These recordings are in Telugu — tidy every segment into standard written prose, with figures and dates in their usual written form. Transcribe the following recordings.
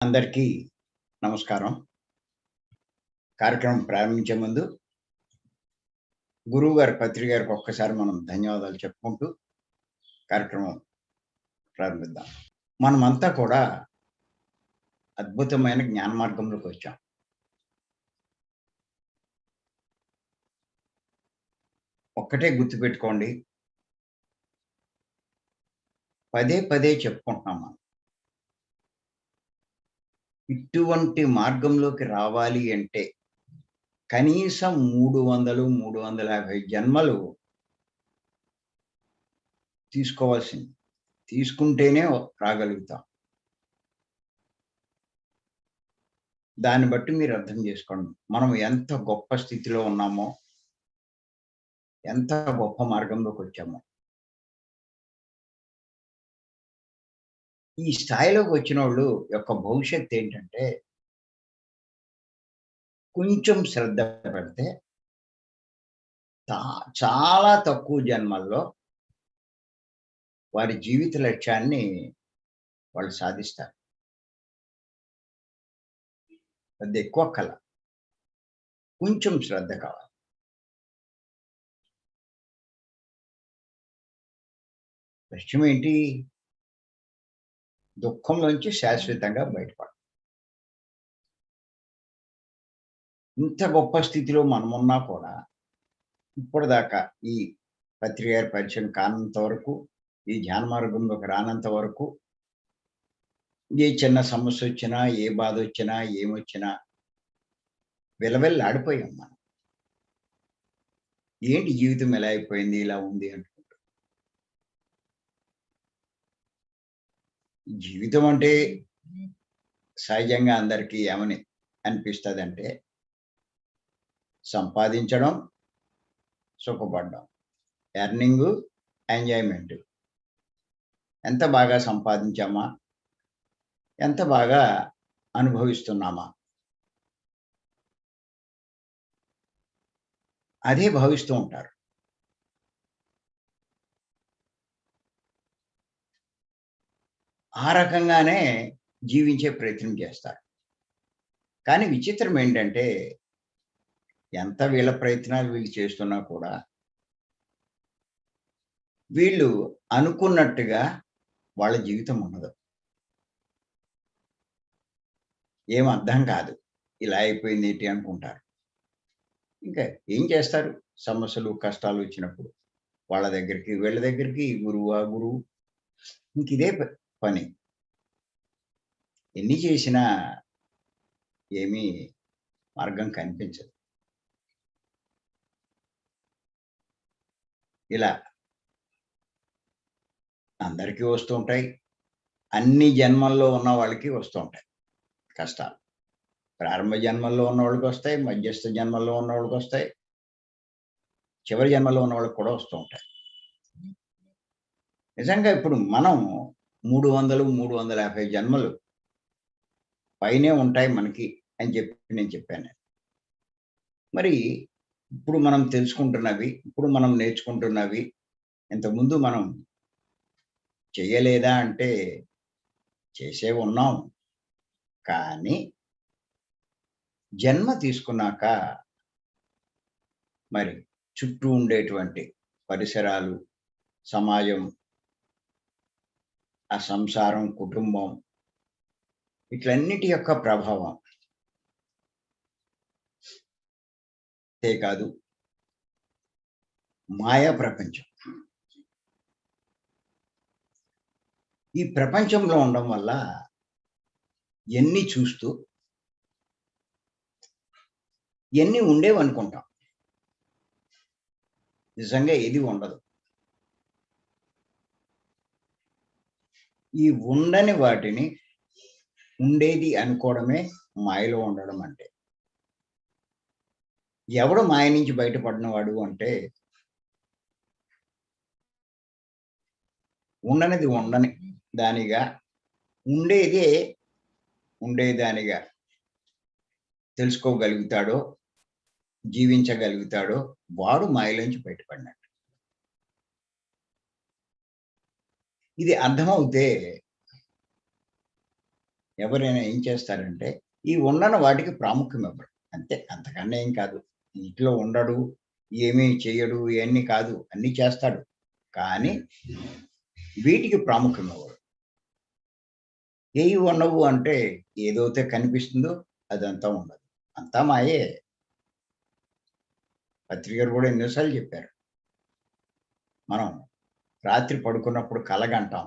అందరికీ నమస్కారం. కార్యక్రమం ప్రారంభించే ముందు గురువుగారి పత్రిక గారికి ఒక్కసారి మనం ధన్యవాదాలు చెప్పుకుంటూ కార్యక్రమం ప్రారంభిద్దాం. మనమంతా కూడా అద్భుతమైన జ్ఞాన మార్గంలోకి వచ్చాం. ఒక్కటే గుర్తుపెట్టుకోండి. పదే పదే చెప్పుకుంటున్నాం మనం. ఇటువంటి మార్గంలోకి రావాలి అంటే కనీసం 300, 350 జన్మలు తీసుకోవాల్సింది. తీసుకుంటేనే రాగలుగుతాం. దాన్ని బట్టి మీరు అర్థం చేసుకోండి. మనం ఎంత గొప్ప స్థితిలో ఉన్నామో, ఎంత గొప్ప మార్గంలోకొచ్చామో. ఈ స్థాయిలోకి వచ్చినోళ్ళు యొక్క భవిష్యత్తేంటంటే, కొంచెం శ్రద్ధ పెడితే తా చాలా తక్కువ జన్మల్లో వారి జీవిత లక్ష్యాన్ని వాళ్ళు సాధిస్తారు. పెద్ద అక్కర్ల. కొంచెం శ్రద్ధ కావాలి. లక్ష్యం ఏంటి? దుఃఖంలోంచి శాశ్వతంగా బయటపడడం. ఇంత గొప్ప స్థితిలో మనమున్నా కూడా, ఇప్పటిదాకా ఈ పత్రిక గారి పరిచయం కానంత వరకు, ఈ ధ్యాన మార్గంలోకి రానంత వరకు, ఏ చిన్న సమస్యొచ్చినా, ఏ బాధొచ్చినా, ఏమొచ్చినా విలవిల్లాడిపోయాం మనం. ఏంటి జీవితం ఇలా అయిపోయింది, ఇలా ఉంది అనుకుంటూ. జీవితం అంటే సహజంగా అందరికీ ఏమని అనిపిస్తదంటే, సంపాదించడం, సుఖపడడం. ఎర్నింగు, ఎంజాయ్‌మెంటు. ఎంత బాగా సంపాదించామా? ఎంత బాగా అనుభవిస్తున్నామా? అదే భావిస్తూ ఉంటారు. ఆ రకంగానే జీవించే ప్రయత్నం చేస్తారు. కానీ విచిత్రం ఏంటంటే, ఎంత వీళ్ళ ప్రయత్నాలు వీళ్ళు చేస్తున్నా కూడా, వీళ్ళు అనుకున్నట్టుగా వాళ్ళ జీవితం ఉండదు. ఏం అర్థం కాదు. ఇలా అయిపోయిందేంటి అనుకుంటారు. ఇంకా ఏం చేస్తారు? సమస్యలు, కష్టాలు వచ్చినప్పుడు. వాళ్ళ దగ్గరికి, వీళ్ళ దగ్గరికి, గురువు, ఆ గురువు. ఇంకిదే పని. ఎన్ని చేసినా ఏమీ మార్గం కనిపించదు. ఇలా అందరికీ వస్తూ ఉంటాయి. అన్ని జన్మల్లో ఉన్న వాళ్ళకి వస్తూ ఉంటాయి కష్టాలు. ప్రారంభ జన్మల్లో ఉన్నోళ్ళకొస్తాయి, మధ్యస్థ జన్మల్లో ఉన్నోళ్ళకొస్తాయి, చివరి జన్మలో ఉన్నోళ్ళకి కూడా వస్తూ ఉంటాయి. నిజంగా ఇప్పుడు మనం 300, 350 జన్మలు పైనే ఉంటాయి మనకి అని చెప్పి నేను చెప్పాను. మరి ఇప్పుడు మనం తెలుసుకుంటున్నవి, ఇప్పుడు మనం నేర్చుకుంటున్నవి, ఇంతకుముందు మనం చెయ్యలేదా అంటే చేసే ఉన్నాం. కానీ జన్మ తీసుకున్నాక మరి చుట్టూ ఉండేటువంటి పరిసరాలు, సమాజం, ఆ సంసారం, కుటుంబం వీట్లన్నిటి యొక్క ప్రభావం అంతే కాదు మాయా ప్రపంచం. ఈ ప్రపంచంలో ఉండడం వల్ల ఎన్ని చూస్తూ ఎన్ని ఉండేవనుకుంటాం. నిజంగా ఏది ఉండదు. ఈ ఉండని వాటిని ఉండేది అనుకోవడమే మాయలో ఉండడం అంటే. ఎవడు మాయ నుంచి బయటపడినవాడు అంటే, ఉండనిది ఉండని దానిగా, ఉండేదే ఉండేదానిగా తెలుసుకోగలుగుతాడో, జీవించగలుగుతాడో వాడు మాయలోంచి బయటపడినట్టు. ఇది అర్థమవుతే ఎవరైనా ఏం చేస్తారంటే, ఈ ఉండని వాటికి ప్రాముఖ్యం ఇవ్వరు. అంతే. అంతకన్నా ఏం కాదు. ఇంట్లో ఉండడు, ఏమీ చెయ్యడు ఇయన్నీ కాదు. అన్నీ చేస్తాడు. కానీ వీటికి ప్రాముఖ్యం ఇవ్వరు. ఏయి ఉండవు అంటే ఏదైతే కనిపిస్తుందో అదంతా ఉండదు. అంతా మాయే. పత్రి గారు కూడా ఎన్నో సార్లు చెప్పారు. మనం రాత్రి పడుకున్నప్పుడు కలగంటాం.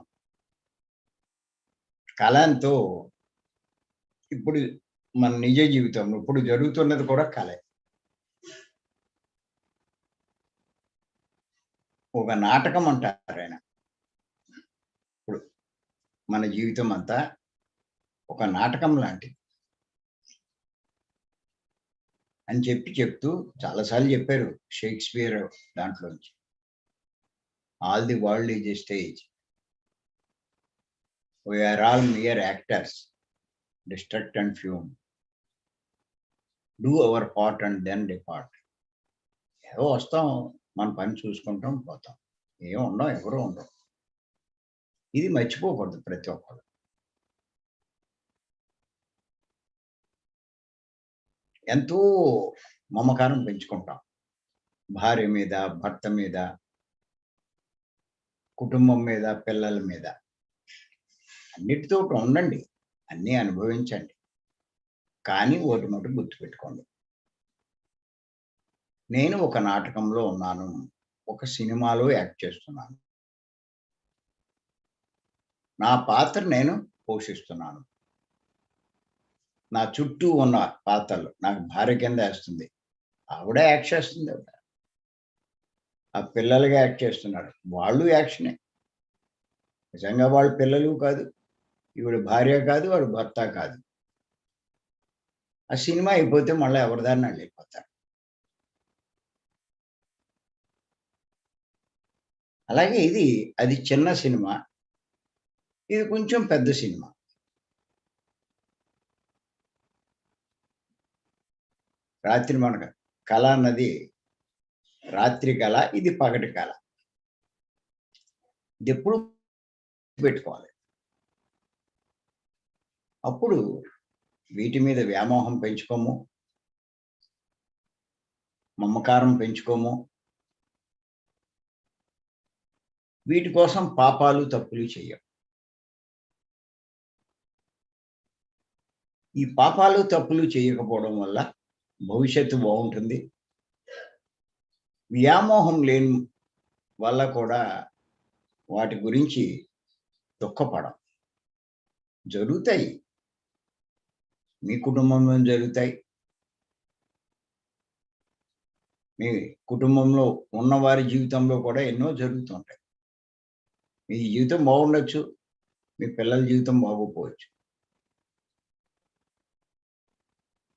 కల ఎంతో ఇప్పుడు మన నిజ జీవితంలో ఇప్పుడు జరుగుతున్నది కూడా కలే. ఒక నాటకం అంటారాయన. ఇప్పుడు మన జీవితం అంతా ఒక నాటకం లాంటిది అని చెప్తూ చాలా సార్లు చెప్పారు షేక్స్‌పియర్ దాంట్లోంచి. All the world is a stage. We are all mere actors. Destruct and fume. Do our part and then depart. ఏదో వస్తాం, మన పని చూసుకుంటాం, పోతాం. ఏం ఉండం, ఎవరు ఉండరు. ఇది మర్చిపోకూడదు ప్రతి ఒక్కరు. ఎంతో మమకారం పెంచుకుంటాం. భార్య మీద, భర్త మీద, కుటుంబం మీద, పిల్లల మీద. అన్నిటితోటి ఉండండి. అన్నీ అనుభవించండి. కానీ ఒకటి మటుకు గుర్తుపెట్టుకోండి. నేను ఒక నాటకంలో ఉన్నాను. ఒక సినిమాలో యాక్ట్ చేస్తున్నాను. నా పాత్ర నేను పోషిస్తున్నాను. నా చుట్టూ ఉన్న పాత్రలు నాకు భార్య కింద ఏస్తుంది. ఆవిడే యాక్ట్ చేస్తుంది ఆవిడ. ఆ పిల్లలుగా యాక్ట్ చేస్తున్నాడు. వాళ్ళు యాక్షనే. నిజంగా వాళ్ళు పిల్లలు కాదు. ఈవిడ భార్య కాదు, వాడు భర్త కాదు. ఆ సినిమా అయిపోతే మళ్ళా ఎవరి దారిన ఆళ్ళు వెళ్ళిపోతారు. అలాగే అది చిన్న సినిమా. ఇది కొంచెం పెద్ద సినిమా. రాత్రి మనకు కల అన్నది రాత్రి కల, ఇది పగటి కల. ఇదెప్పుడు పెట్టుకోవాలి. అప్పుడు వీటి మీద వ్యామోహం పెంచుకోము. మమకారం పెంచుకోము. వీటి కోసం పాపాలు, తప్పులు చెయ్యం. ఈ పాపాలు, తప్పులు చేయకపోవడం వల్ల భవిష్యత్తు బావుంటుంది. వ్యామోహం లేని వల్ల కూడా వాటి గురించి దుఃఖపడం. జరుగుతాయి. మీ కుటుంబంలో జరుగుతాయి. మీ కుటుంబంలో ఉన్నవారి జీవితంలో కూడా ఎన్నో జరుగుతుంటాయి. మీ జీవితం బాగుండొచ్చు. మీ పిల్లల జీవితం బాగోకపోవచ్చు.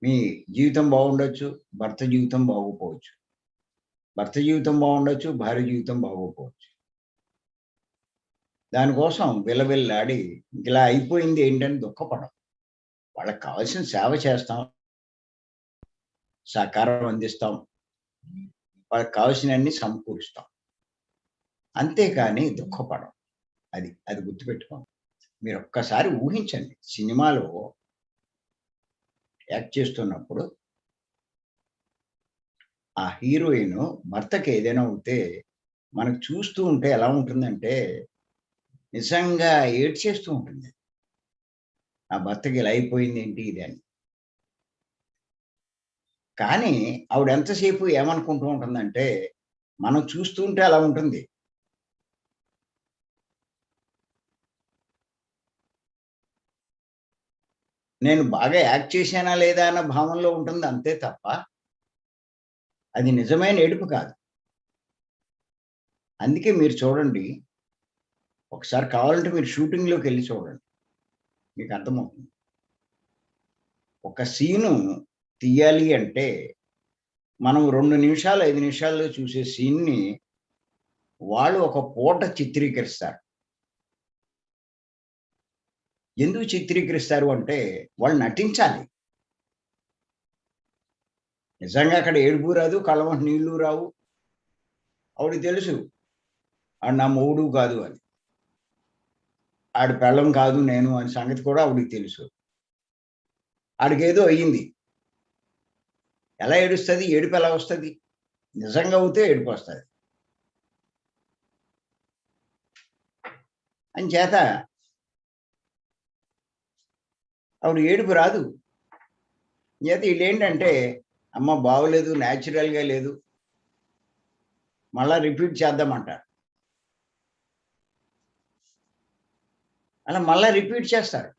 మీ జీవితం బాగుండొచ్చు. భర్త జీవితం బాగోకపోవచ్చు. భర్త జీవితం బాగుండొచ్చు. భార్య జీవితం బాగోకపోవచ్చు. దానికోసం విలవిల్లాడి ఇలా అయిపోయింది ఏంటని దుఃఖపడం. వాళ్ళకి కావాల్సిన సేవ చేస్తాం. సహకారం అందిస్తాం. వాళ్ళకి కావాల్సినవన్నీ సమకూరుస్తాం. అంతేకాని దుఃఖపడం. అది గుర్తుపెట్టుకోండి. మీరొక్కసారి ఊహించండి. సినిమాలో యాక్ట్ చేస్తున్నప్పుడు ఆ హీరోయిన్ భర్తకి ఏదైనా అవుతే మనకు చూస్తూ ఉంటే ఎలా ఉంటుందంటే నిజంగా ఏడ్చేస్తూ ఉంటుంది. నా భర్తకి ఇలా అయిపోయిందేంటి ఇది అని. కానీ ఆవిడ ఎంతసేపు ఏమనుకుంటూ ఉంటుందంటే మనం చూస్తూ ఉంటే అలా ఉంటుంది. నేను బాగా యాక్ట్ చేశానా లేదా అన్న భావనలో ఉంటుంది అంతే తప్ప అది నిజమైన ఏడుపు కాదు. అందుకే మీరు చూడండి. ఒకసారి కావాలంటే మీరు షూటింగ్‌లోకెళ్ళి చూడండి. మీకు అర్థమవుతుంది. ఒక సీను తీయాలి అంటే మనం 2 నిమిషాలు, 5 నిమిషాల్లో చూసే సీన్‌ని వాళ్ళు ఒక పూట చిత్రీకరిస్తారు. ఎందుకు చిత్రీకరిస్తారు అంటే వాళ్ళు నటించాలి. నిజంగా అక్కడ ఏడుపు రాదు, కళ్ళెంబట నీళ్ళు రావు. ఆవిడకి తెలుసు. ఆడు నా మొగుడు కాదు అని. ఆడి పెళ్ళాం కాదు నేను అనే సంగతి కూడా ఆవిడకి తెలుసు. ఆడికేదో అయ్యింది. ఎలా ఏడుస్తుంది? ఏడుపు ఎలా వస్తుంది? నిజంగా అవుతే ఏడుపు వస్తుంది. అంచేత ఆవిడ ఏడుపు రాదు. చేత వీళ్ళేంటంటే, అమ్మ బాగోలేదు, న్యాచురల్‌గా లేదు. మళ్ళా రిపీట్ చేద్దామంటారు. అలా మళ్ళా రిపీట్ చేస్తారు.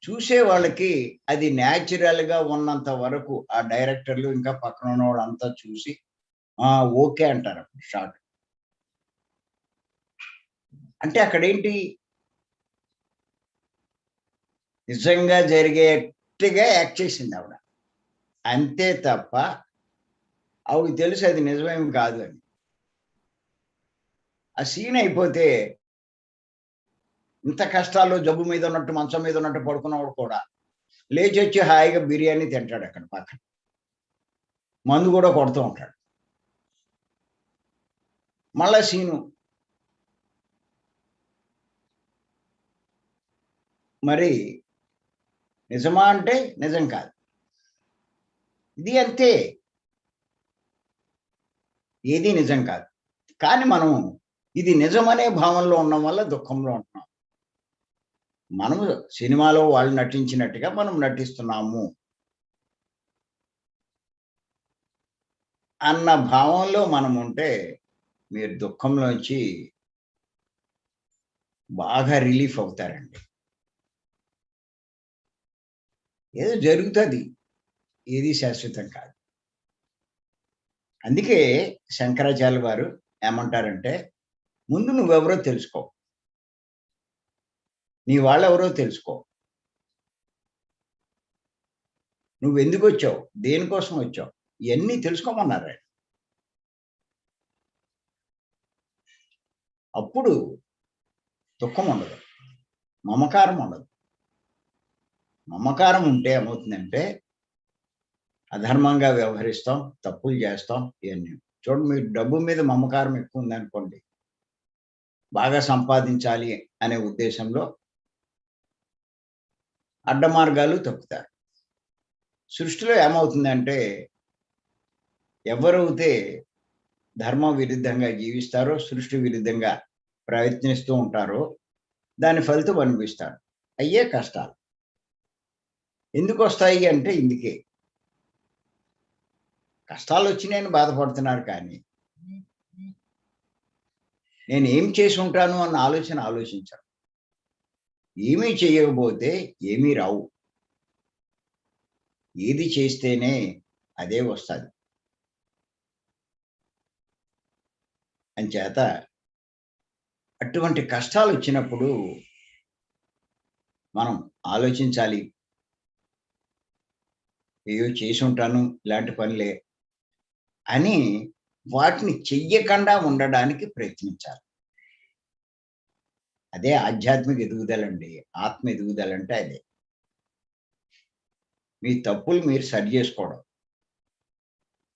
చూసే వాళ్ళకి అది న్యాచురల్‌గా ఉన్నంత వరకు ఆ డైరెక్టర్లు ఇంకా పక్కన ఉన్నవాళ్ళంతా చూసి, ఆ! ఓకే అంటారు అప్పుడు షాట్. అంటే అక్కడేంటి నిజంగా జరిగేట్టుగా యాక్ట్ చేసిందావిడ. అంతే తప్ప ఆవిడకి తెలుసు అది నిజమేమి కాదు అని. ఆ సీన్ అయిపోతే ఇంత కష్టాల్లో జబ్బు మీద ఉన్నట్టు, మంచం మీద ఉన్నట్టు పడుకున్నవాడు కూడా లేచొచ్చి హాయిగా బిర్యానీ తింటాడక్కడ పక్కన. మందు గూడా కొడుతూ ఉంటాడు. మళ్ళా సీను మరి నిజమా అంటే నిజం కాదు. ఇది అంతే. ఏది నిజం కాదు. కానీ మనం ఇది నిజమనే భావనలో ఉండడం వల్ల దుఃఖంలో ఉంటున్నాం. మనము సినిమాలో వాళ్ళు నటించినట్టుగా మనం నటిస్తున్నాము అన్న భావంలో మనముంటే మీరు దుఃఖంలోంచి బాగా రిలీఫ్ అవుతారండి. ఏదో జరుగుతది. ఏది శాశ్వతం కాదు. అందుకే శంకరాచార్యులు వారు ఏమంటారంటే, ముందు నువ్వెవరో తెలుసుకో. నీ వాళ్ళెవరో తెలుసుకో. నువ్వెందుకొచ్చావు? దేనికోసం వచ్చావు? ఇయన్నీ తెలుసుకోమన్నారాయన. అప్పుడు దుఃఖముండదు. మమకారం ఉండదు. మమకారం ఉంటే ఏమవుతుందంటే, అధర్మంగా వ్యవహరిస్తాం, తప్పులు చేస్తాం ఇయన్నీ. చూడండి మీకు డబ్బు మీద మమకారం ఎక్కువుందనుకోండి, బాగా సంపాదించాలి అనే ఉద్దేశంలో అడ్డమార్గాలు తొక్కుతారు. సృష్టిలో ఏమవుతుందంటే, ఎవరైతే ధర్మ విరుద్ధంగా జీవిస్తారో, సృష్టి విరుద్ధంగా ప్రయత్నిస్తూ ఉంటారో, దాని ఫలితం అనుభవిస్తారు. అయ్యే కష్టాలు. ఎందుకొస్తాయి అంటే ఇందుకే. కష్టాలొచ్చినాయని బాధపడుతున్నారు కానీ, నేనేం చేసుంటాను అన్న ఆలోచన ఆలోచించరు. ఏమీ చేయకపోతే ఏమీ రావు. ఏది చేస్తేనే అదే వస్తది. అంచేత అటువంటి కష్టాలొచ్చినప్పుడు మనం ఆలోచించాలి. ఏయో చేసుంటాను ఇలాంటి పనులే అని వాటిని చెయ్యకుండా ఉండడానికి ప్రయత్నించాలి. అదే ఆధ్యాత్మిక ఎదుగుదలండి. ఆత్మ ఎదుగుదలంటే అదే. మీ తప్పులు మీరు సరిజేసుకోవడం.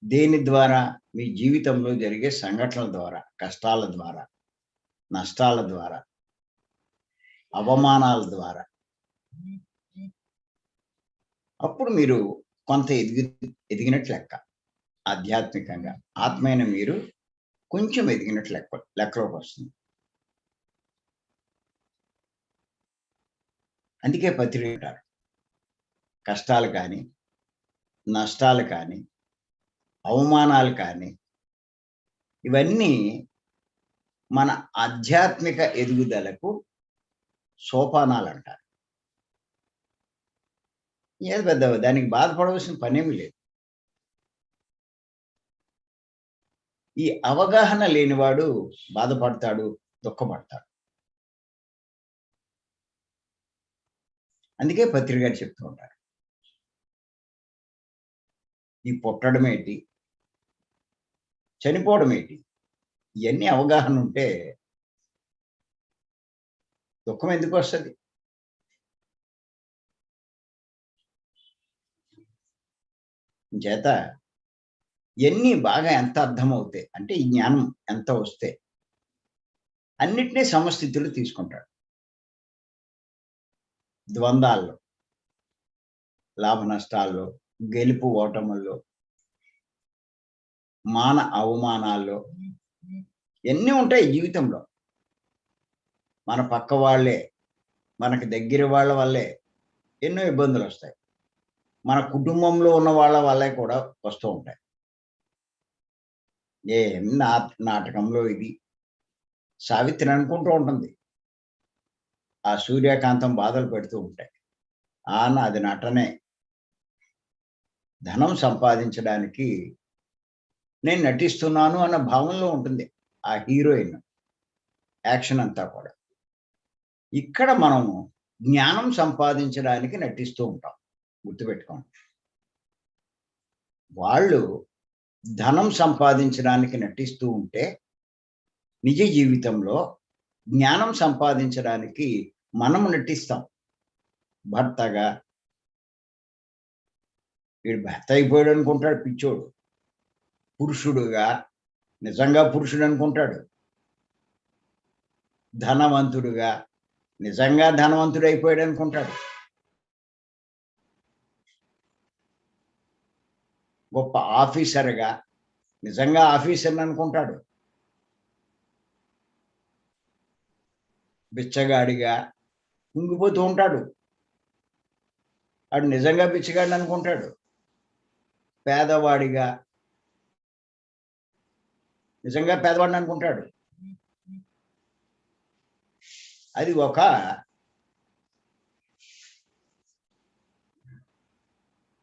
దేని ద్వారా? మీ జీవితంలో జరిగే సంఘటనల ద్వారా, కష్టాల ద్వారా, నష్టాల ద్వారా, అవమానాల ద్వారా. అప్పుడు మీరు కొంత ఎదిగినట్లు లెక్క. ఆధ్యాత్మికంగా. ఆత్మైన మీరు కొంచెం ఎదిగినట్లు లెక్కలోకొస్తుంది. అందుకే పత్రి అంటారు. కష్టాలు కానీ, నష్టాలు కానీ, అవమానాలు కానీ, ఇవన్నీ మన ఆధ్యాత్మిక ఎదుగుదలకు సోపానాలంటారు. ఏది పెద్ద దానికి బాధపడవలసిన పనేమి లేదు. ఈ అవగాహన లేనివాడు బాధపడతాడు, దుఃఖపడతాడు. అందుకే పత్రి గారు చెప్తూ ఉంటారు. ఈ పుట్టడమేంటి? చనిపోవడమేంటి? ఇయన్నీ అవగాహన ఉంటే దుఃఖం ఎందుకొస్తది? చేత ఇయన్నీ బాగా ఎంత అర్థమవుతాయి అంటే ఈ జ్ఞానం ఎంత వస్తే అన్నిటిని సమస్థితిలో తీసుకుంటాడు. ద్వంద్వాల్లో. లాభ నష్టాల్లో, గెలుపు ఓటముల్లో, మాన అవమానాల్లో ఎన్ని ఉంటాయి జీవితంలో. మన పక్క వాళ్ళే, మనకి దగ్గర వాళ్ళ వల్లే ఎన్నో ఇబ్బందులు వస్తాయి. మన కుటుంబంలో ఉన్న వాళ్ళ వల్లే కూడా వస్తూ ఉంటాయి. ఏం నాటకంలో ఇది. సావిత్రి అనుకుంటూ ఉంటుంది. ఆ సూర్యకాంతం బాధలు పెడుతూ ఉంటాయి. అది నటనే. ధనం సంపాదించడానికి నేను నటిస్తున్నాను అన్న భావనలో ఉంటుంది ఆ హీరోయిన్ యాక్షన్ అంతా కూడా. ఇక్కడ మనము జ్ఞానం సంపాదించడానికి నటిస్తూ ఉంటాం. గుర్తుపెట్టుకోండి. వాళ్ళు ధనం సంపాదించడానికి నటిస్తూ ఉంటే, నిజ జీవితంలో జ్ఞానం సంపాదించడానికి మనం నటిస్తాం. భర్తగా వీడు భర్త అయిపోయాడు అనుకుంటాడు పిచ్చోడు. పురుషుడుగా నిజంగా పురుషుడు అనుకుంటాడు. ధనవంతుడుగా నిజంగా ధనవంతుడు అయిపోయాడు అనుకుంటాడు. గొప్ప ఆఫీసర్గా నిజంగా ఆఫీసర్ని అనుకుంటాడు. బిచ్చగాడిగా కుంగిపోతూ ఉంటాడు. వాడు నిజంగా బిచ్చగాడిని అనుకుంటాడు. పేదవాడిగా నిజంగా పేదవాడిని అనుకుంటాడు. అది ఒక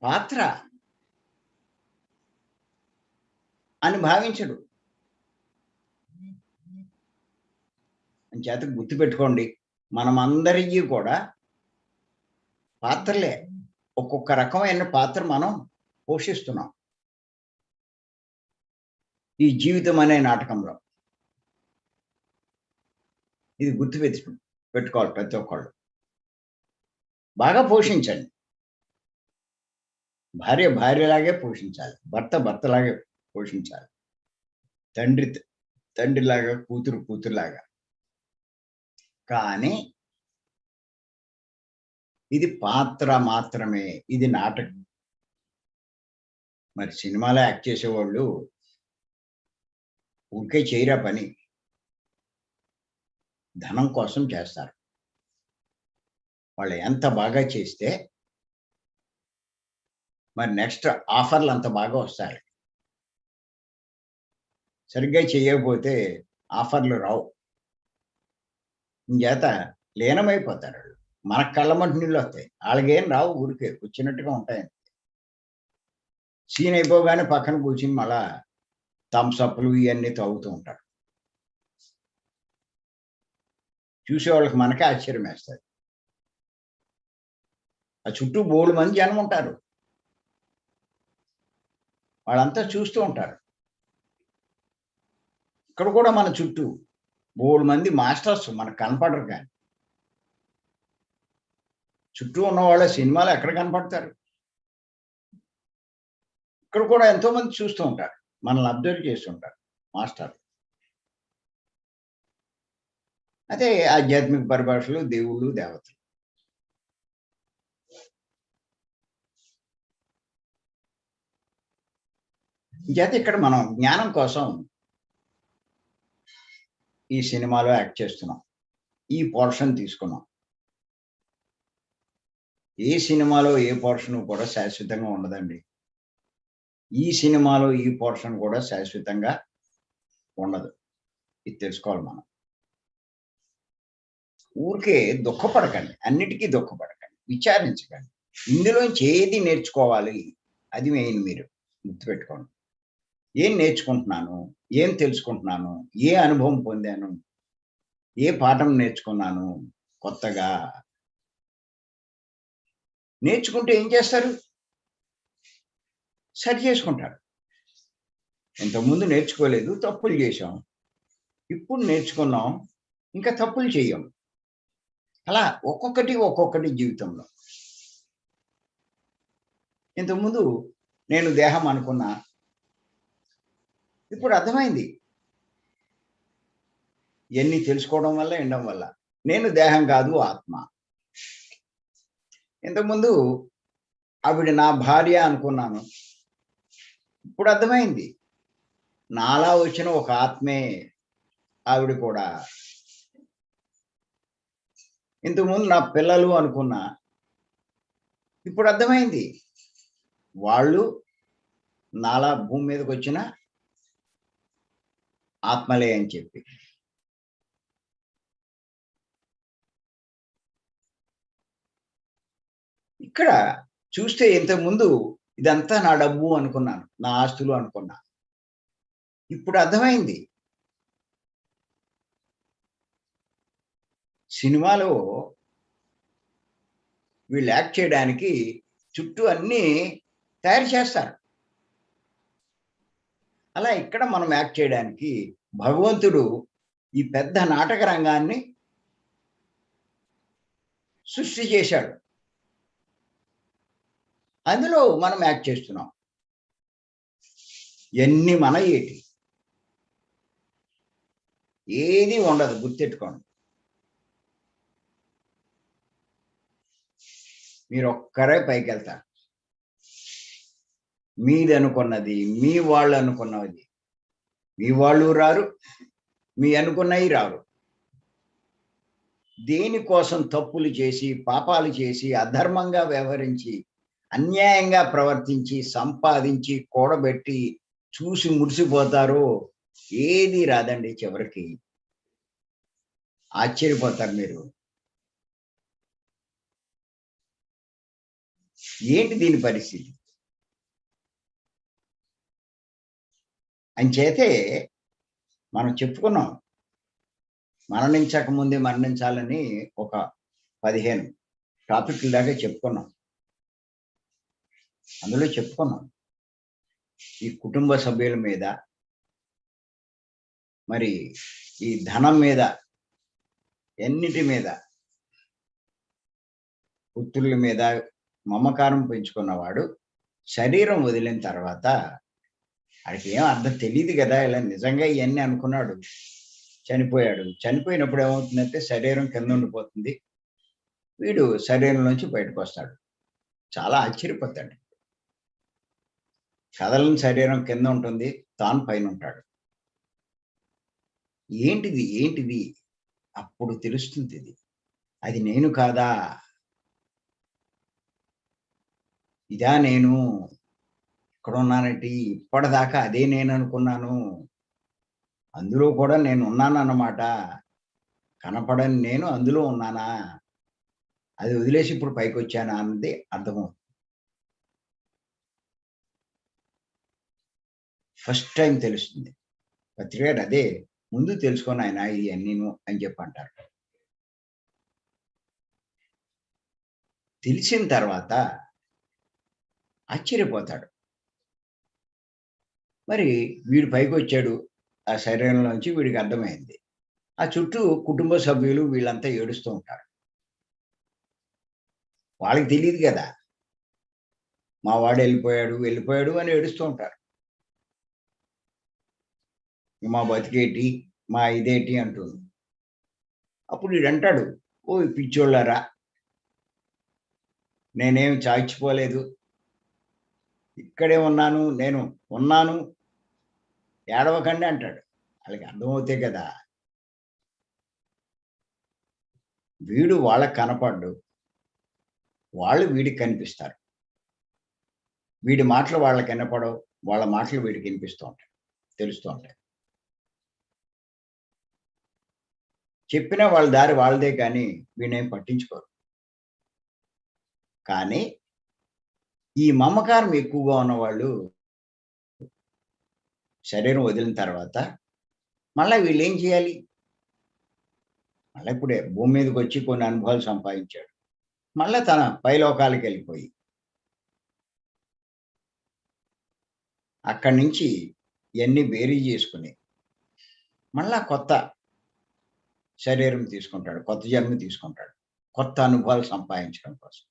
పాత్ర అని భావించడు. అంచేత గుర్తుపెట్టుకోండి, మనమందరికీ కూడా పాత్రలే. ఒక్కొక్క రకమైన పాత్ర మనం పోషిస్తున్నాం ఈ జీవితం అనే నాటకంలో. ఇది పెట్టుకోవాలి ప్రతి ఒక్కళ్ళు. బాగా పోషించండి. భార్య భార్యలాగే పోషించాలి. భర్త భర్తలాగే పోషించాలి. తండ్రి తండ్రిలాగా, కూతురు కూతురులాగా. కానీ ఇది పాత్ర మాత్రమే. ఇది నాటకం. మరి సినిమాలో యాక్ట్ చేసేవాళ్ళు ఊరికే చేయరా పని. ధనం కోసం చేస్తారు. వాళ్ళు ఎంత బాగా చేస్తే మరి నెక్స్ట్ ఆఫర్లు అంత బాగా వస్తాయి. సరిగ్గా చేయకపోతే ఆఫర్లు రావు. ఇంచేత లీనమైపోతారు వాళ్ళు. మన కళ్ళమంటి నీళ్ళు వస్తాయి. వాళ్ళకేం రావు, ఊరికే వచ్చినట్టుగా ఉంటాయి. సీన్ అయిపోగానే పక్కన కూర్చుని మళ్ళా థమ్సప్లు ఇవన్నీ తాగుతూ ఉంటారు. చూసేవాళ్ళకి మనకే ఆశ్చర్యం వేస్తుంది. ఆ చుట్టూ బోలెడు మంది జనం ఉంటారు. వాళ్ళంతా చూస్తూ ఉంటారు. ఇక్కడ కూడా మన చుట్టూ బోలెడు మంది మాస్టర్స్ మనకు కనపడరు. కానీ చుట్టూ ఉన్న వాళ్ళ సినిమాలు ఎక్కడ కనపడతారు? ఇక్కడ కూడా ఎంతో మంది చూస్తూ ఉంటారు. మనల్ని అబ్జర్వ్ చేస్తుంటారు మాస్టర్. అదే ఆధ్యాత్మిక పరిభాషలో దేవుళ్ళు, దేవతలు. చేత ఇక్కడ మనం జ్ఞానం కోసం ఈ సినిమాలో యాక్ట్ చేస్తున్నాం. ఈ పోర్షన్ తీసుకున్నాం. ఏ సినిమాలో ఏ పోర్షన్ కూడా శాశ్వతంగా ఉండదండి. ఈ సినిమాలో ఈ పోర్షన్ కూడా శాశ్వతంగా ఉండదు. ఇది తెలుసుకోవాలి మనం. ఊరికే దుఃఖపడకండి. అన్నిటికీ దుఃఖపడకండి. విచారించకండి. ఇందులోంచి ఏది నేర్చుకోవాలి అది మెయిన్. మీరు గుర్తుపెట్టుకోండి. ఏం నేర్చుకుంటున్నాను, ఏం తెలుసుకుంటున్నాను, ఏ అనుభవం పొందాను, ఏ పాఠం నేర్చుకున్నాను కొత్తగా. నేర్చుకుంటే ఏం చేస్తారు? సరి చేసుకుంటారు. ఇంతకుముందు నేర్చుకోలేదు, తప్పులు చేశాం. ఇప్పుడు నేర్చుకున్నాం, ఇంకా తప్పులు చెయ్యం. అలా ఒక్కొక్కటి జీవితంలో. ఇంతకుముందు నేను దేహం అనుకున్నా, ఇప్పుడు అర్థమైంది. ఇవన్నీ తెలుసుకోవడం వల్ల, వినడం వల్ల. నేను దేహం కాదు, ఆత్మ. ఇంతకుముందు ఆవిడ నా భార్య అనుకున్నాను. ఇప్పుడు అర్థమైంది. నాలా వచ్చిన ఒక ఆత్మే ఆవిడ కూడా. ఇంతకుముందు నా పిల్లలు అనుకున్నా. ఇప్పుడు అర్థమైంది. వాళ్ళు నాలా భూమి మీదకొచ్చిన ఆత్మలే అని చెప్పి. ఇక్కడ చూస్తే ఇంతకుముందు ఇదంతా నా డబ్బు అనుకున్నాను. నా ఆస్తులు అనుకున్నా. ఇప్పుడు అర్థమైంది. సినిమాలో వీళ్ళు యాక్ట్ చేయడానికి చుట్టూ అన్నీ తయారు చేస్తారు. అలా ఇక్కడ మనం యాక్ట్ చేయడానికి భగవంతుడు ఈ పెద్ద నాటక రంగాన్ని సృష్టి చేశాడు. అందులో మనం యాక్ట్ చేస్తున్నాం. ఎన్ని మనయేటి. ఏది ఉండదు, గుర్తెట్టుకోండి. మీరొక్కరే పైకెళ్తారు. మీది అనుకున్నది, మీ వాళ్ళు అనుకున్నది, మీ వాళ్ళు రారు, మీ అనుకున్నవి రారు. దేనికోసం తప్పులు చేసి, పాపాలు చేసి, అధర్మంగా వ్యవహరించి, అన్యాయంగా ప్రవర్తించి, సంపాదించి, కూడబెట్టి, చూసి మురిసిపోతారో ఏది రాదండి చివరికి. ఆశ్చర్యపోతారు మీరు. ఏంటి దీని పరిస్థితి? అంచేతే మనం చెప్పుకున్నాం. మరణించక ముందే మరణించాలని ఒక 15 టాపిక్‌ల దాకా చెప్పుకున్నాం. అందులో చెప్పుకున్నాం. ఈ కుటుంబ సభ్యుల మీద, మరి ఈ ధనం మీద, ఎన్నిటి మీద, పుత్రుల మీద మమకారం పెంచుకున్నవాడు శరీరం వదిలిన తర్వాత ఆడికి ఏం అర్థం తెలీదు కదా! ఇలా నిజంగా ఇయన్నీ అనుకున్నాడు. చనిపోయాడు. చనిపోయినప్పుడు ఏమవుతుందంటే శరీరం కింద ఉండిపోతుంది. వీడు శరీరం నుంచి బయటకొస్తాడు. చాలా ఆశ్చర్యపోతాడు. కదలని శరీరం కింద ఉంటుంది. తాను పైనుంటాడు. ఏంటిది? ఏంటిది? అప్పుడు తెలుస్తుందిది. అది నేను కాదా? ఇదా నేను? ఇక్కడున్నానేంటి? ఇప్పటిదాకా అదే నేననుకున్నాను. అందులో కూడా నేనున్నానన్నమాట. కనపడని నేను అందులో ఉన్నానా? అది వదిలేసి ఇప్పుడు పైకొచ్చానా అన్నది అర్థమవుతుంది. ఫస్ట్ టైమ్ తెలుస్తుంది. పత్రిగారు అదే ముందు తెలుసుకో నాయనా ఇయన్నీను అని చెప్పంటారు. తెలిసిన తర్వాత ఆశ్చర్యపోతాడు. మరి వీడు పైకొచ్చాడు. ఆ శరీరంలోంచి వీడికి అర్థమైంది. ఆ చుట్టూ కుటుంబ సభ్యులు వీళ్ళంతా ఏడుస్తూ ఉంటారు. వాళ్ళకి తెలీదు గదా! మా వాడు వెళ్ళిపోయాడు, వెళ్ళిపోయాడు అని ఏడుస్తూ ఉంటారు. మా బతికేటి, మా ఇదేటి అంటుంది. అప్పుడు ఈడంటాడు, ఓయ్ పిచ్చోళ్ళారా! నేనేమి చాచిపోలేదు. ఇక్కడే ఉన్నాను. నేను ఉన్నాను. ఏడవకండి అంటాడు. ఆళ్ళకి అర్థమవుతే కదా! వీడు వాళ్ళకి కనపడడు. వాళ్ళు వీడికి కనిపిస్తారు. వీడి మాటలు వాళ్ళకి వినపడవు. వాళ్ళ మాటలు వీడికి వినిపిస్తూ ఉంటాయి. తెలుస్తూ ఉంటాయి. చెప్పినా వాళ్ళ దారి వాళ్ళదే కానీ వీడినేం పట్టించుకోరు. కానీ ఈ మమకారం ఎక్కువగా ఉన్నవాళ్ళు శరీరం వదిలిన తర్వాత మళ్ళా వీళ్ళేం చేయాలి? మళ్ళా ఇప్పుడే భూమి మీదకొచ్చి కొన్ని అనుభవాలు సంపాదించాడు. మళ్ళా తన పైలోకాలకెళ్ళిపోయి అక్కడి నుంచి ఇయన్నీ బేరీజు చేసుకొని మళ్ళా కొత్త శరీరం తీసుకుంటాడు. కొత్త జన్మ తీసుకుంటాడు. కొత్త అనుభవాలు సంపాదించడం కోసం.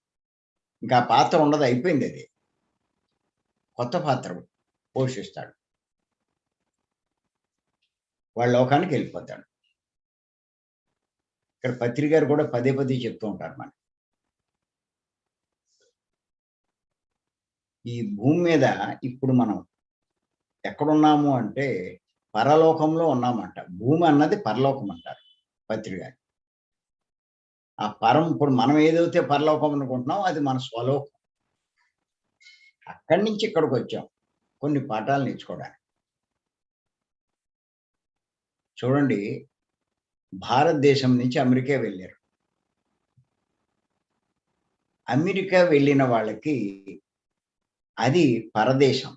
ఇంకా ఆ పాత్ర ఉండదు, అయిపోయిందది. కొత్త పాత్ర పోషిస్తాడు. వాడి లోకానికెళ్ళిపోతాడు. ఇక్కడ పత్రి గారు కూడా పదే పదే చెప్తూ ఉంటారు మనకి. ఈ భూమి మీద ఇప్పుడు మనం ఎక్కడున్నాము అంటే పరలోకంలో ఉన్నామంట. భూమి అన్నది పరలోకం అంటారు పత్రిక. ఆ పరం ఇప్పుడు మనం ఏదైతే పరలోకం అనుకుంటున్నామో అది మన స్వలోకం. అక్కడి నుంచి ఇక్కడికొచ్చాం. కొన్ని పాఠాలు నేర్చుకోవడానికి. చూడండి, భారతదేశం నుంచి అమెరికా వెళ్లారు. అమెరికా వెళ్ళిన వాళ్ళకి అది పరదేశం.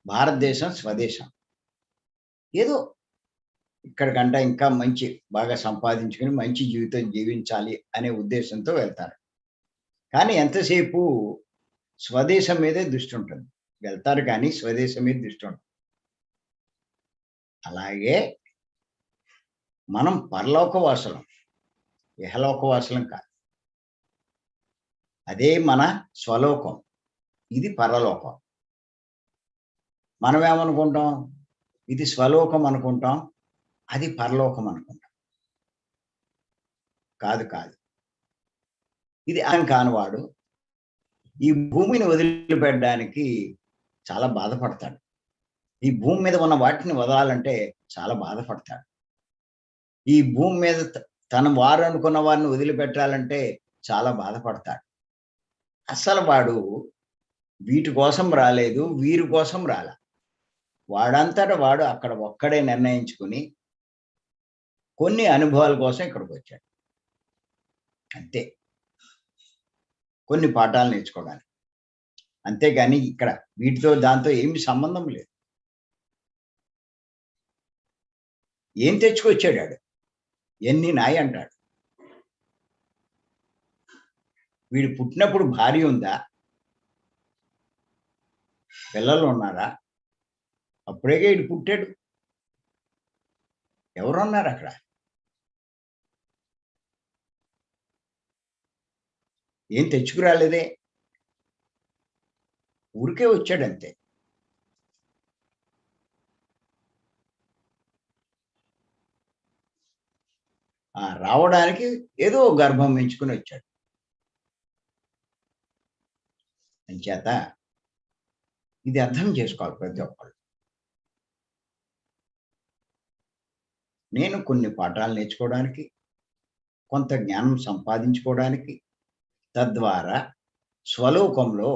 భారతదేశం స్వదేశం. ఏదో ఇక్కడికంట ఇంకా మంచి బాగా సంపాదించుకొని మంచి జీవితం జీవించాలి అనే ఉద్దేశంతో వెళ్తారు. కానీ ఎంతసేపు స్వదేశం మీదే దృష్టి ఉంటుంది. వెళ్తారు కానీ స్వదేశం మీద దృష్టి ఉంటుంది. అలాగే మనం పరలోకవాసులం. ఇహలోకవాసులం కాదు. అదే మన స్వలోకం. ఇది పరలోకం. మనమేమనుకుంటాం? ఇది స్వలోకం అనుకుంటాం. అది పరలోకం అనుకుంటాం. కాదు, కాదు. ఇది కానివాడు ఈ భూమిని వదిలిపెట్టడానికి చాలా బాధపడతాడు. ఈ భూమి మీద ఉన్న వాటిని వదలాలంటే చాలా బాధపడతాడు. ఈ భూమి మీద తన వారు అనుకున్న వారిని వదిలిపెట్టాలంటే చాలా బాధపడతాడు. అసలు వాడు వీటి కోసం రాలేదు, వీరి కోసం రాల. వాడంతట వాడు అక్కడ ఒక్కడే నిర్ణయించుకుని కొన్ని అనుభవాల కోసం ఇక్కడికొచ్చాడు. అంతే. కొన్ని పాఠాలు నేర్చుకోవడానికి. అంతేగాని ఇక్కడ వీటితో దాంతో ఏమి సంబంధం లేదు. ఏం తెచ్చుకొచ్చాడాడు? ఎన్ని నాయి అంటాడు. వీడు పుట్టినప్పుడు భార్య ఉందా? పిల్లలు ఉన్నారా? అప్పుడేగా వీడు పుట్టాడు. ఎవరున్నారు అక్కడ? ఏం తెచ్చుకురాలేదే. ఊరికే వచ్చాడంతే. రావడానికి ఏదో గర్భం ఎంచుకుని వచ్చాడు. అంచేత ఇది అర్థం చేసుకోవాలి ప్రతి ఒక్కళ్ళు. నేను కొన్ని పాఠాలు నేర్చుకోవడానికి, కొంత జ్ఞానం సంపాదించుకోవడానికి, తద్వారా స్వలోకంలో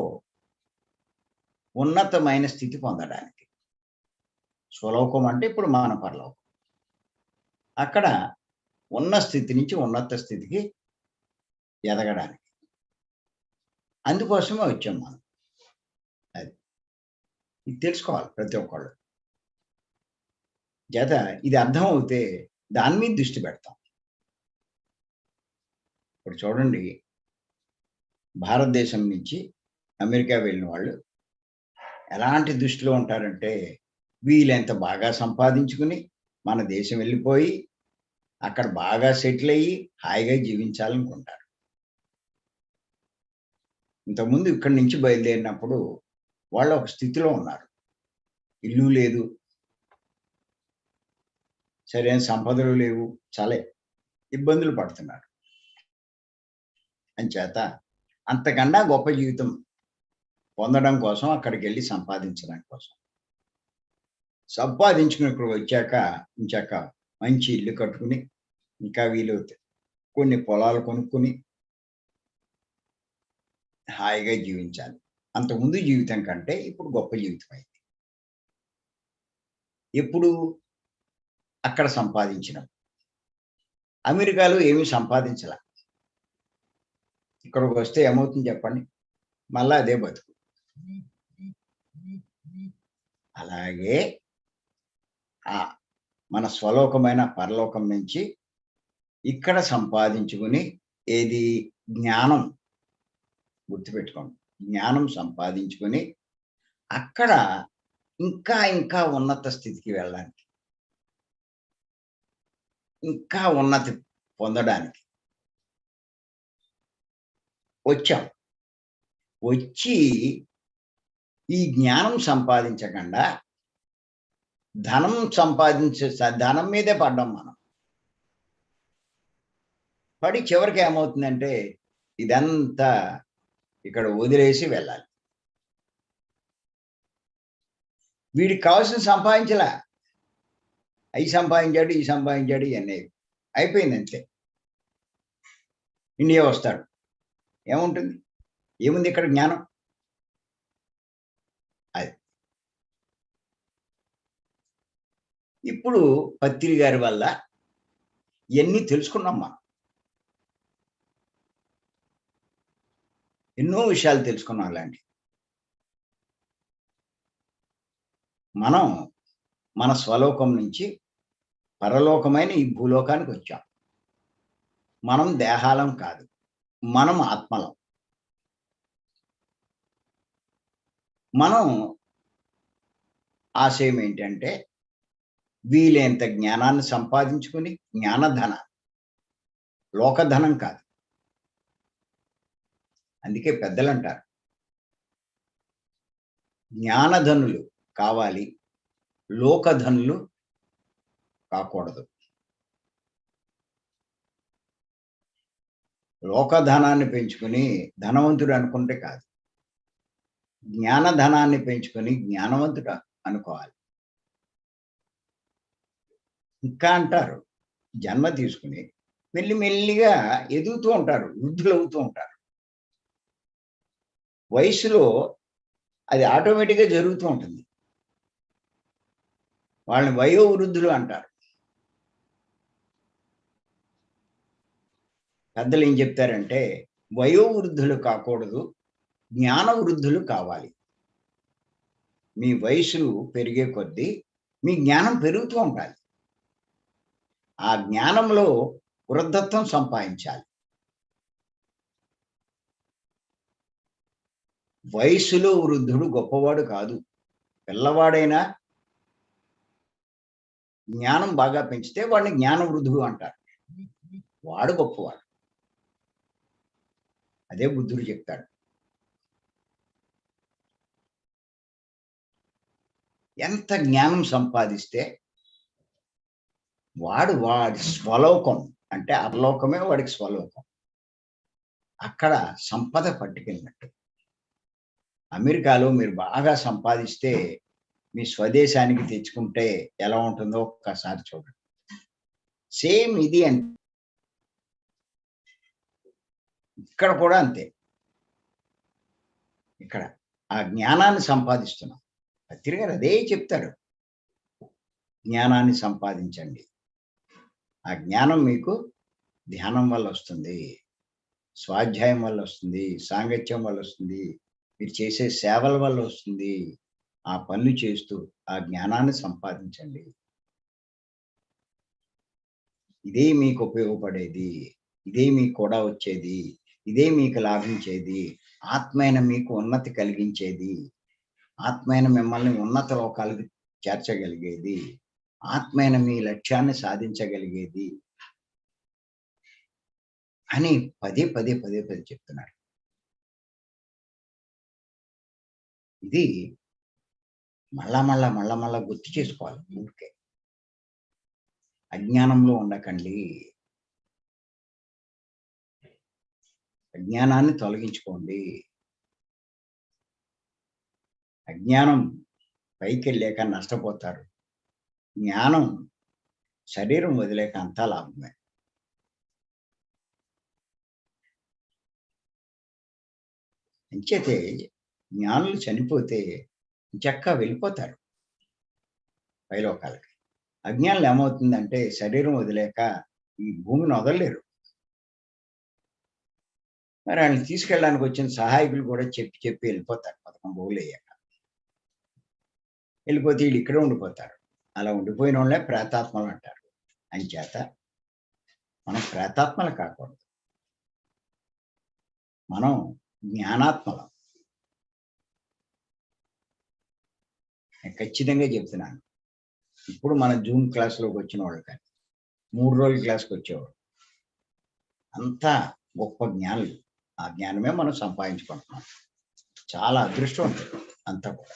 ఉన్నతమైన స్థితి పొందడానికి. స్వలోకం అంటే ఇప్పుడు మన పరలోకం. అక్కడ ఉన్న స్థితి నుంచి ఉన్నత స్థితికి ఎదగడానికి. అందుకోసమే వచ్చాం మనం. అది. ఇది తెలుసుకోవాలి ప్రతి ఒక్కళ్ళు. చేత ఇది అర్థం అవుతే దాని మీద దృష్టి పెడతాం. ఇప్పుడు చూడండి, భారతదేశం నుంచి అమెరికా వెళ్ళిన వాళ్ళు ఎలాంటి దృష్టిలో ఉంటారంటే, వీలెంత బాగా సంపాదించుకుని మన దేశం వెళ్ళిపోయి అక్కడ బాగా సెటిల్ అయ్యి హాయిగా జీవించాలనుకుంటారు. ఇంతకుముందు ఇక్కడి నుంచి బయలుదేరినప్పుడు వాళ్ళు ఒక స్థితిలో ఉన్నారు. ఇల్లు లేదు, సరైన సంపదలు లేవు, చాలా ఇబ్బందులు పడుతున్నారు. అంచేత అంతకన్నా గొప్ప జీవితం పొందడం కోసం అక్కడికి వెళ్ళి సంపాదించడం కోసం. సంపాదించుకుని ఇక్కడ వచ్చాక మంచి ఇల్లు కట్టుకుని, ఇంకా వీలవుతాయి కొన్ని పొలాలు కొనుక్కుని హాయిగా జీవించాలి. అంతకుముందు జీవితం కంటే ఇప్పుడు గొప్ప జీవితం అయింది. ఎప్పుడు? అక్కడ సంపాదించినాం. అమెరికాలో ఏమీ సంపాదించాల. ఇక్కడికి వస్తే ఏమవుతుంది చెప్పండి? మళ్ళా అదే బతుకు. అలాగే మన స్వలోకమైన పరలోకం నుంచి ఇక్కడ సంపాదించుకుని ఏది? జ్ఞానం. గుర్తుపెట్టుకోండి. జ్ఞానం సంపాదించుకొని అక్కడ ఇంకా ఉన్నత స్థితికి వెళ్ళడానికి, ఇంకా ఉన్నతి పొందడానికి వచ్చాం. వచ్చి ఈ జ్ఞానం సంపాదించకుండా ధనం మీదే పడ్డాం మనం. పడి చివరికి ఏమవుతుందంటే ఇదంతా ఇక్కడ వదిలేసి వెళ్ళాలి. వీడికి కావాల్సింది సంపాదించలా. అయి సంపాదించాడు, ఈ సంపాదించాడు ఇయన్నీ అయిపోయింది అంతే. ఇండియా వస్తాడు. ఏముంటుంది? ఏముంది ఇక్కడ జ్ఞానం? అది. ఇప్పుడు పత్రి గారి వల్ల ఇయన్నీ తెలుసుకున్నాం మనం. ఎన్నో విషయాలు తెలుసుకున్నాం అలాంటివి. మనం మన స్వలోకం నుంచి పరలోకమైన ఈ భూలోకానికి వచ్చాం. మనం దేహాలం కాదు. మనం ఆత్మలం. మనం ఆశయం ఏంటంటే వీలైనంత జ్ఞానాన్ని సంపాదించుకుని జ్ఞానధన, లోకధనం కాదు. అందుకే పెద్దలంటారు జ్ఞానధనులు కావాలి, లోకధనులు కాకూడదు. లోకధనాన్ని పెంచుకుని ధనవంతుడు అనుకుంటే కాదు. జ్ఞానధనాన్ని పెంచుకొని జ్ఞానవంతుడు అనుకోవాలి. ఇంకా అంటారు జన్మ తీసుకుని మెల్లిమెల్లిగా ఎదుగుతూ ఉంటారు, వృద్ధులవుతూ ఉంటారు. వయసులో అది ఆటోమేటిక్‌గా జరుగుతూ ఉంటుంది. వాళ్ళని వయోవృద్ధులు అంటారు. పెద్దలు ఏం చెప్తారంటే వయోవృద్ధులు కాకూడదు, జ్ఞాన వృద్ధులు కావాలి. మీ వయసు పెరిగే కొద్దీ మీ జ్ఞానం పెరుగుతూ ఉండాలి. ఆ జ్ఞానంలో వృద్ధత్వం సంపాదించాలి. వయసులో వృద్ధుడు గొప్పవాడు కాదు. పిల్లవాడైనా జ్ఞానం బాగా పెంచితే వాడిని జ్ఞాన వృద్ధుడు అంటారు. వాడు గొప్పవాడు. అదే బుద్ధుడు చెప్తాడు. ఎంత జ్ఞానం సంపాదిస్తే వాడి స్వలోకం అంటే అర్లోకమే వాడికి స్వలోకం. అక్కడ సంపద పట్టుకెళ్ళినట్టు. అమెరికాలో మీరు బాగా సంపాదిస్తే మీ స్వదేశానికి తెచ్చుకుంటే ఎలా ఉంటుందో ఒక్కసారి చూడండి. సేమ్ ఇది అంతే. ఇక్కడ కూడా అంతే. ఇక్కడ ఆ జ్ఞానాన్ని సంపాదిస్తున్నాం. పత్రి గారు అదే చెప్తారు. జ్ఞానాన్ని సంపాదించండి. ఆ జ్ఞానం మీకు ధ్యానం వల్ల వస్తుంది, స్వాధ్యాయం వల్ల వస్తుంది, సాంగత్యం వల్ల వస్తుంది, మీరు చేసే సేవల వల్ల వస్తుంది. ఆ పనులు చేస్తూ ఆ జ్ఞానాన్ని సంపాదించండి. ఇదే మీకు ఉపయోగపడేది, ఇదే మీకు కూడా వచ్చేది, ఇదే మీకు లాభించేది, ఆత్మైన మీకు ఉన్నతి కలిగించేది, ఆత్మైన మిమ్మల్ని ఉన్నత లోకాలకు చేర్చగలిగేది, ఆత్మైన మీ లక్ష్యాన్ని సాధించగలిగేది అని పదే పదే పదే పదే చెప్తున్నాడు. ఇది మళ్ళా గుర్తు చేసుకోవాలి ఊరికే. అజ్ఞానంలో ఉండకండి. అజ్ఞానాన్ని తొలగించుకోండి. అజ్ఞానం పైకెళ్ళాక నష్టపోతారు. జ్ఞానం శరీరం వదిలేక అంతా లాభమే. అంచేతే జ్ఞానులు చనిపోతే చక్కగా వెళ్ళిపోతారు పైలోకాలకి. అజ్ఞానులు ఏమవుతుందంటే శరీరం వదిలేక ఈ భూమిని వదలలేరు. మరి వాళ్ళని తీసుకెళ్ళడానికి వచ్చిన సహాయకులు కూడా చెప్పి చెప్పి వెళ్ళిపోతారు 11 రోజులు అయ్యాక. వెళ్ళిపోతే వీళ్ళు ఇక్కడే ఉండిపోతారు. అలా ఉండిపోయిన వాళ్ళే ప్రేతాత్మలు అంటారు. అంచేత మనం ప్రేతాత్మలు కాకూడదు. మనం జ్ఞానాత్మలం. నేను ఖచ్చితంగా చెప్తున్నాను. ఇప్పుడు మన జూమ్ క్లాస్‌లోకి వచ్చిన వాళ్ళు కానీ, 3 రోజుల క్లాస్‌కి వచ్చేవాడు. అంతా గొప్ప జ్ఞానులు. ఆ జ్ఞానమే మనం సంపాదించుకుంటున్నాం. చాలా అదృష్టవంతులు అంతా కూడా.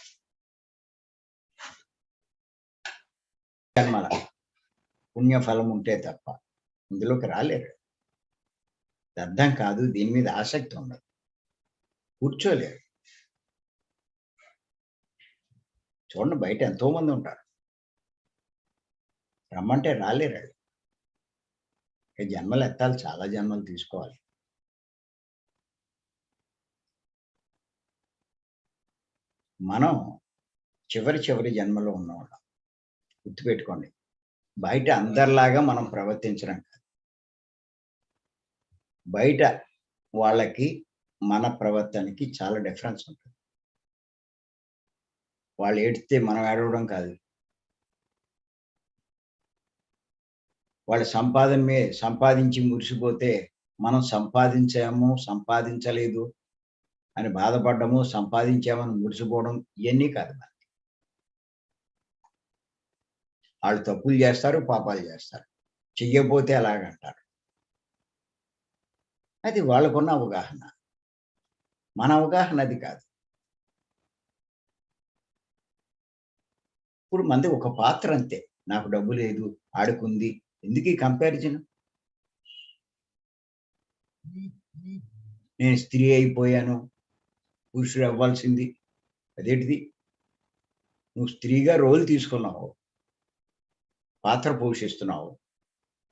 జన్మల పుణ్యఫలం ఉంటే తప్ప ఇందులోకి రాలేరు. ఇది అర్థం కాదు. దీని మీద ఆసక్తి ఉండదు. కూర్చోలేరు. చూడండి బయట ఎంతోమంది ఉంటారు. రమ్మంటే రాలేరాళ్ళు. ఇక జన్మలెత్తాలి, చాలా జన్మలు తీసుకోవాలి. మనం చివరి జన్మలో ఉన్నవాళ్ళం. గుర్తుపెట్టుకోండి. బయట అందరిలాగా మనం ప్రవర్తించడం కాదు. బయట వాళ్ళకి, మన ప్రవర్తనకి చాలా డిఫరెన్స్ ఉంటుంది. వాళ్ళు ఏడిస్తే మనం ఏడవడం కాదు. వాళ్ళ సంపాదించి మురిసిపోతే, మనం సంపాదించలేదు అని బాధపడ్డము, సంపాదించామని మురిసిపోవడం ఇయన్నీ కాదు మనకి. ఆళ్ళు తప్పులు జేస్తారు, పాపాలు జేస్తారు. చెయ్యకపోతే ఎలాగంటారు. అది వాళ్ళకున్న అవగాహన. మన అవగాహన అది కాదు. ఇప్పుడు మనది ఒక పాత్ర అంతే. నాకు డబ్బు లేదు, ఆడికుంది. ఎందుకీ కంపారిజన్? నేను స్త్రీ అయిపోయాను, పురుషుడు అవ్వాల్సింది. అదేంటిది? నువ్వు స్త్రీగా రోల్ తీసుకున్నావు. పాత్ర పోషిస్తున్నావు.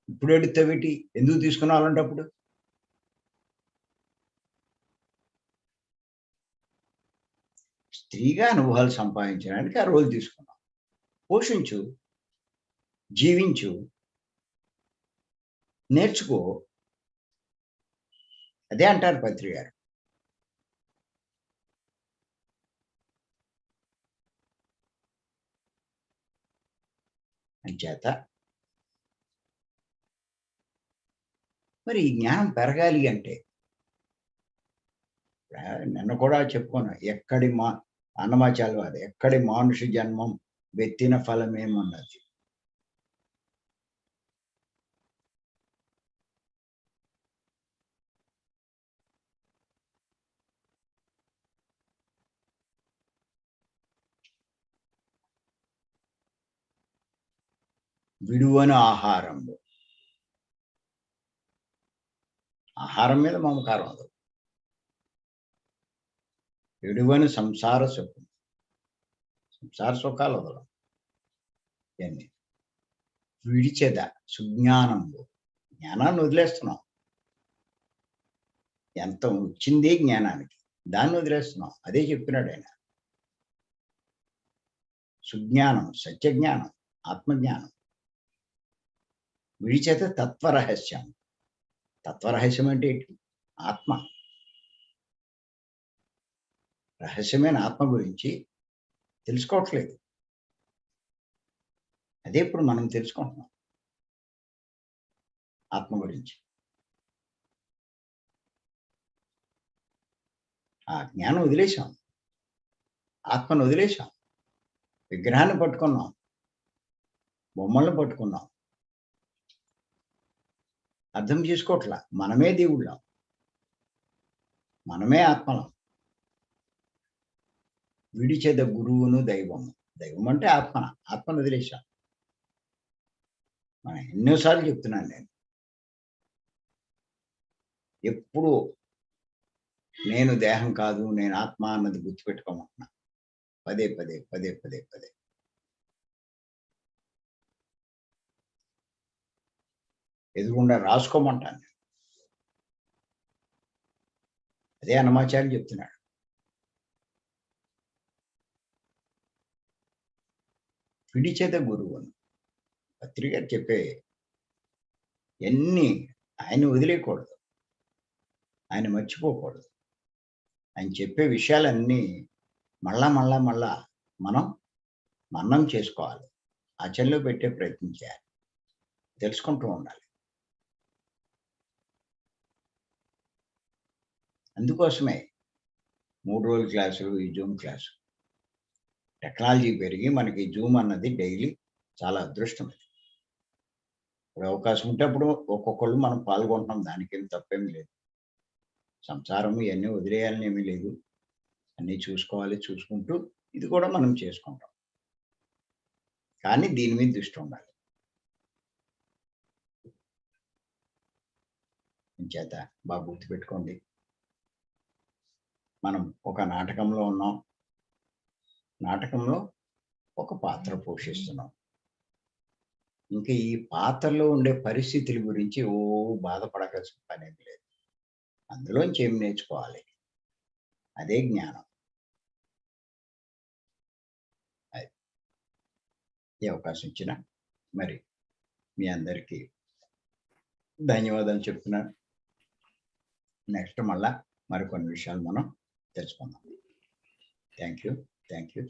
ఇప్పుడు ఏడుత్తావేటి? ఎందుకు తీసుకున్నావు అలాంటప్పుడు? స్త్రీగా అనుభవాలు సంపాదించడానికి ఆ రోల్ తీసుకున్నావు. పోషించు, జీవించు, నేర్చుకో. అదే అంటారు పత్రి గారు. అంచేత మరి ఈ జ్ఞానం పెరగాలి అంటే నిన్న కూడా చెప్పుకున్నా. అన్నమాచార్యుల వారు ఎక్కడి మానుష జన్మం వెత్తిన ఫలమేమన్నది. విడువని ఆహారంబు. ఆహారం మీద మమకారం వదలు. విడువని సంసార సుఖం. సంసార సుఖాలు వదలం. ఇయన్నీ. విడిచెద సుజ్ఞానంబు. జ్ఞానాన్ని వదిలేస్తున్నాం. ఎంత వచ్చిందే జ్ఞానానికి. దాన్ని వదిలేస్తున్నాం. అదే చెప్తున్నాడాయన. సుజ్ఞానం, సత్యజ్ఞానం, ఆత్మజ్ఞానం. విడిచేత తత్వరహస్యం. తత్వరహస్యం అంటే ఏంటి? ఆత్మ. రహస్యమైన ఆత్మ గురించి తెలుసుకోవట్లేదు. అదే ఇప్పుడు మనం తెలుసుకుంటున్నాం. ఆత్మ గురించి. ఆ జ్ఞానం వదిలేసాం. ఆత్మను వదిలేసాం. విగ్రహాన్ని పట్టుకున్నాం. బొమ్మలను పట్టుకున్నాం. అర్థం చేసుకోవట్లా. మనమే దేవుళ్ళం. మనమే ఆత్మలం. విడిచెద గురువును దైవము. దైవం అంటే ఆత్మ. ఆత్మను వదిలేసాం. మనం ఎన్నో సార్లు చెప్తున్నాను నేను. ఎప్పుడు నేను దేహం కాదు, నేను ఆత్మ అన్నది గుర్తుపెట్టుకోమంటున్నా. పదే. ఎదురుగుండా రాసుకోమంటాను నేను. అదే అన్నమాచార్యులు చెప్తున్నాడు. విడిచెద గురువును. పత్రి గారు చెప్పే ఎన్ని ఆయన వదిలేయకూడదు. ఆయన మర్చిపోకూడదు. ఆయన చెప్పే విషయాలన్నీ మళ్ళా మనం మననం చేసుకోవాలి. ఆచరణలో పెట్టే ప్రయత్నం చేయాలి. తెలుసుకుంటూ ఉండాలి. అందుకోసమే 3 రోజుల క్లాసులు, ఈ జూమ్ క్లాసు. టెక్నాలజీ పెరిగి మనకి జూమ్ అన్నది డైలీ చాలా అదృష్టం అది. ఇప్పుడు అవకాశం ఉంటే అప్పుడు ఒక్కొక్కళ్ళు మనం పాల్గొంటున్నాం. దానికేం తప్పేమి లేదు. సంసారం ఇయన్నీ వదిలేయాలని ఏమీ లేదు. అన్నీ చూసుకోవాలి. చూసుకుంటూ ఇది కూడా మనం చేసుకుంటాం. కానీ దీని మీద దృష్టి ఉండాలి. అంచేత బాగా గుర్తుపెట్టుకోండి. మనం ఒక నాటకంలో ఉన్నాం. నాటకంలో ఒక పాత్ర పోషిస్తున్నాం. ఇంకా ఈ పాత్రలో ఉండే పరిస్థితుల గురించి బాధపడవలసిన పనేం లేదు. అందులోంచి ఏం నేర్చుకోవాలి? అదే జ్ఞానం. అది. ఈ అవకాశం ఇచ్చిన మరి మీ అందరికీ ధన్యవాదాలు చెప్తున్నాను. నెక్స్ట్ మళ్ళా మరికొన్ని విషయాలు మనం తెలుసుకుందాం. Thank you. Thank you.